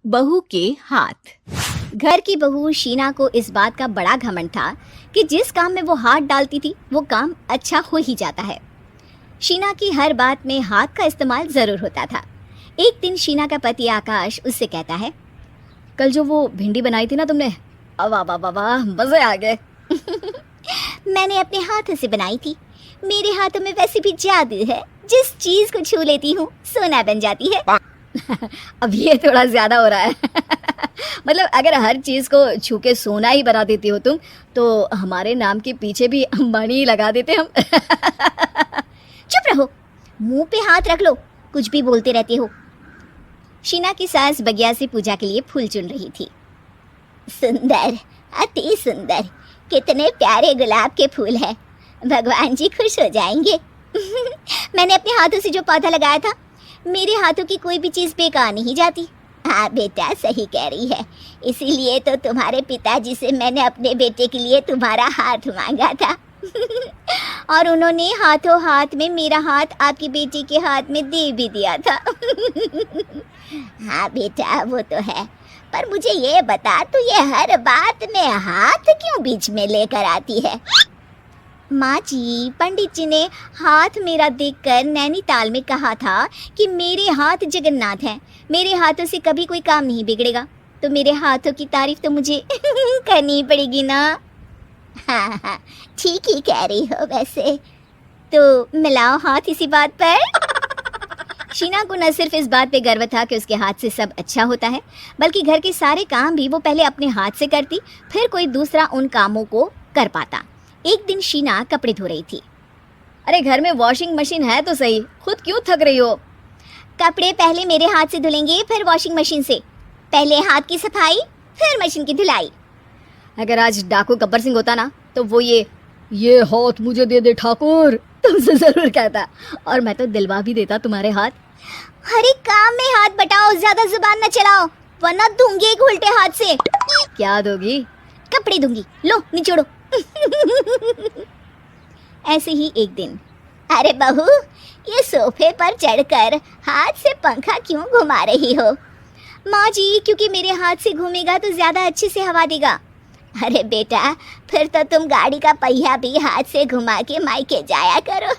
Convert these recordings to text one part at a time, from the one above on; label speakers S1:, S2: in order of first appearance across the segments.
S1: बहू के हाथ। घर की बहू शीना को इस बात का बड़ा घमंड था कि जिस काम में वो हाथ डालती थी वो काम अच्छा हो ही जाता है। शीना की हर बात में हाथ का इस्तेमाल जरूर होता था। एक दिन शीना का पति आकाश उससे कहता है, कल जो वो भिंडी बनाई थी ना तुमने, वाह वाह वाह वाह, मजे आ गए। मैंने अपने हाथों से बनाई थी। मेरे हाथों में वैसे भी जादू है, जिस चीज को छू लेती हूँ सोना बन जाती है। अब ये थोड़ा ज्यादा हो रहा है। मतलब अगर हर चीज को छू के सोना ही बना देती हो तुम, तो हमारे नाम के पीछे भी मणि लगा देते हम। चुप रहो, मुंह पे हाथ रख लो, कुछ भी बोलते रहते हो। शीना की सास बगिया से पूजा के लिए फूल चुन रही थी। सुंदर, अति सुंदर, कितने प्यारे गुलाब के फूल हैं, भगवान जी खुश हो जाएंगे। मैंने अपने हाथों से जो पौधा लगाया था, मेरे हाथों की कोई भी चीज़ बेकार नहीं जाती। हाँ बेटा, सही कह रही है, इसीलिए तो तुम्हारे पिताजी से मैंने अपने बेटे के लिए तुम्हारा हाथ मांगा था। और उन्होंने हाथों हाथ में मेरा हाथ आपकी बेटी के हाथ में दे भी दिया था। हाँ बेटा, वो तो है, पर मुझे ये बता, तू ये हर बात में हाथ क्यों बीच में लेकर आती है? माँ जी, पंडित जी ने हाथ मेरा देखकर नैनीताल में कहा था कि मेरे हाथ जगन्नाथ हैं, मेरे हाथों से कभी कोई काम नहीं बिगड़ेगा, तो मेरे हाथों की तारीफ तो मुझे करनी पड़ेगी ना। हाँ हाँ, ठीक ही कह रही हो वैसे, तो मिलाओ हाथ इसी बात पर। शीना को न सिर्फ इस बात पे गर्व था कि उसके हाथ से सब अच्छा होता है, बल्कि घर के सारे काम भी वो पहले अपने हाथ से करती, फिर कोई दूसरा उन कामों को कर पाता। एक दिन शीना कपड़े धो रही थी। अरे घर में वॉशिंग मशीन है तो सही, खुद क्यों थक रही हो? कपड़े पहले मेरे हाथ से धुलेंगे, फिर वॉशिंग मशीन से। पहले हाथ की सफाई, फिर मशीन की धुलाई। अगर आज डाकू गब्बर सिंह होता ना, तो वो ये हाथ मुझे दे दे ठाकुर, तुमसे जरूर कहता, और मैं तो दिलवा भी देता तुम्हारे हाथ। हर एक काम में हाथ बटाओ, ज्यादा जुबान न चलाओ, वरना दूंगी एक उल्टे हाथ से। क्या दोगी? कपड़े दूंगी, लो निचोड़ो। ऐसे ही एक दिन, अरे बहू, ये सोफे पर चढ़कर हाथ से पंखा क्यों घुमा रही हो? माँ जी, क्योंकि मेरे हाथ से घूमेगा तो ज्यादा अच्छे से हवा देगा। अरे बेटा, फिर तो तुम गाड़ी का पहिया भी हाथ से घुमा के मायके जाया करो।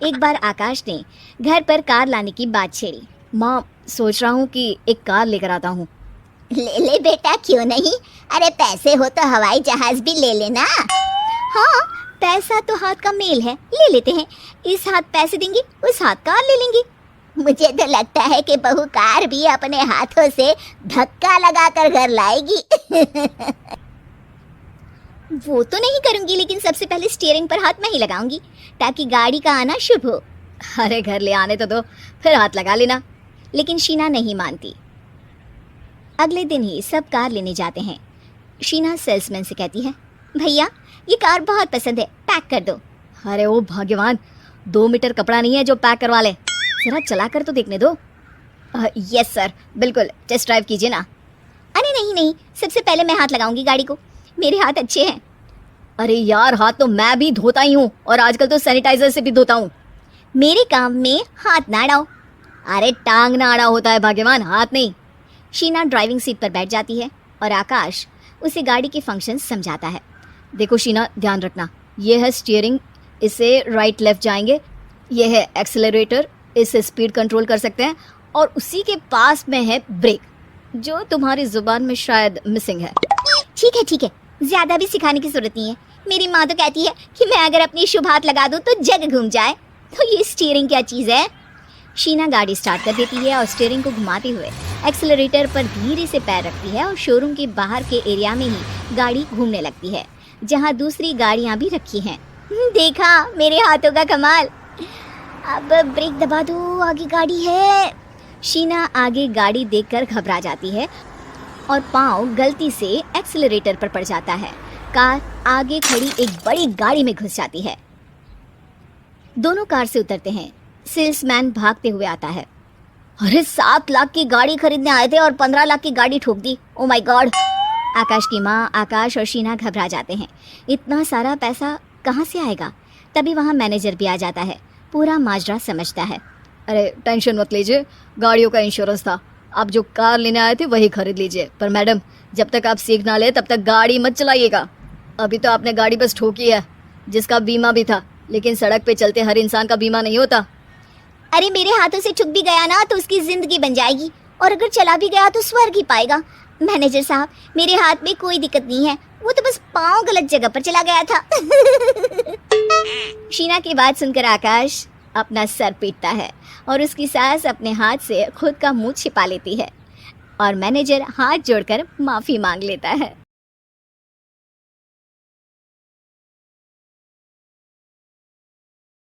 S1: एक बार आकाश ने घर पर कार लाने की बात छेड़ी। माँ, सोच रहा हूँ कि एक कार लेकर आता हूँ। ले ले बेटा, क्यों नहीं? अरे पैसे हो तो हवाई जहाज भी ले लेना। हाँ, पैसा तो हाथ का मेल है, ले लेते हैं। इस हाथ पैसे देंगे, उस हाथ कार ले लेंगे। मुझे तो लगता है कि बहू कार भी अपने हाथों से धक्का लगाकर घर लाएगी। वो तो नहीं करूंगी, लेकिन सबसे पहले स्टीयरिंग पर हाथ मैं ही लगाऊंगी, ताकि गाड़ी का आना शुभ हो। अरे घर ले आने तो दो, फिर हाथ लगा लेना। लेकिन शीना नहीं मानती। अगले दिन ही सब कार लेने जाते हैं। शीना सेल्समैन से कहती है, भैया ये कार बहुत पसंद है, पैक कर दो। अरे ओ भगवान, 2 मीटर कपड़ा नहीं है जो पैक करवा ले, जरा चला कर तो देखने दो। यस सर, बिल्कुल, टेस्ट ड्राइव कीजिए ना। अरे नहीं नहीं, सबसे पहले मैं हाथ लगाऊंगी गाड़ी को, मेरे हाथ अच्छे हैं। अरे यार, हाथ तो मैं भी धोता ही हूँ, और आजकल तो सैनिटाइजर से भी धोता हूँ। मेरे काम में हाथ ना अड़ाओ। अरे टांग ना अड़ा होता है भाग्यवान, हाथ नहीं। शीना ड्राइविंग सीट पर बैठ जाती है और आकाश उसे गाड़ी के फंक्शन समझाता है। देखो शीना, ध्यान रखना, ये है स्टीयरिंग, इसे राइट लेफ्ट जाएंगे, ये है एक्सेलरेटर, इससे स्पीड कंट्रोल कर सकते हैं, और उसी के पास में है ब्रेक, जो तुम्हारी जुबान में शायद मिसिंग है। ठीक है, ज्यादा भी सिखाने की जरूरत नहीं है। मेरी माँ तो कहती है कि मैं अगर अपनी शुभ हाथ लगा दूँ तो जग घूम जाए, तो ये स्टीयरिंग क्या चीज़ है? शीना गाड़ी स्टार्ट कर देती है और स्टीयरिंग को घुमाते हुए एक्सेलरेटर पर धीरे से पैर रखती है, और शोरूम के बाहर के एरिया में ही गाड़ी घूमने लगती है, जहाँ दूसरी गाड़ियाँ भी रखी हैं। देखा मेरे हाथों का कमाल। अब ब्रेक दबा दो, आगे गाड़ी है। शीना आगे गाड़ी देखकर घबरा जाती है और पाँव गलती से एक्सेलरेटर पर पड़ जाता है। कार आगे खड़ी एक बड़ी गाड़ी में घुस जाती है। दोनों कार से उतरते हैं। सेल्समैन भागते हुए आता है। अरे 7 लाख की गाड़ी खरीदने आए थे और 15 लाख की गाड़ी ठोक दी, ओ माय गॉड। आकाश की माँ, आकाश और शीना घबरा जाते हैं, इतना सारा पैसा कहाँ से आएगा? तभी वहाँ मैनेजर भी आ जाता है, पूरा माजरा समझता है।
S2: अरे टेंशन मत लीजिए, गाड़ियों का इंश्योरेंस था, आप जो कार लेने आए थे वही खरीद लीजिए। पर मैडम, जब तक आप सीख ना ले तब तक गाड़ी मत चलाइएगा। अभी तो आपने गाड़ी बस ठोकी है, जिसका बीमा भी था, लेकिन सड़क पे चलते हर इंसान का बीमा नहीं होता।
S1: अरे मेरे हाथों से ठुक भी गया ना तो उसकी जिंदगी बन जाएगी, और अगर चला भी गया तो स्वर्ग ही पाएगा। मैनेजर साहब, मेरे हाथ में कोई दिक्कत नहीं है, वो तो बस पाँव गलत जगह पर चला गया था। शीना की बात सुनकर आकाश अपना सर पीटता है और उसकी सास अपने हाथ से खुद का मुंह छिपा लेती है और मैनेजर हाथ जोड़कर माफी मांग लेता है।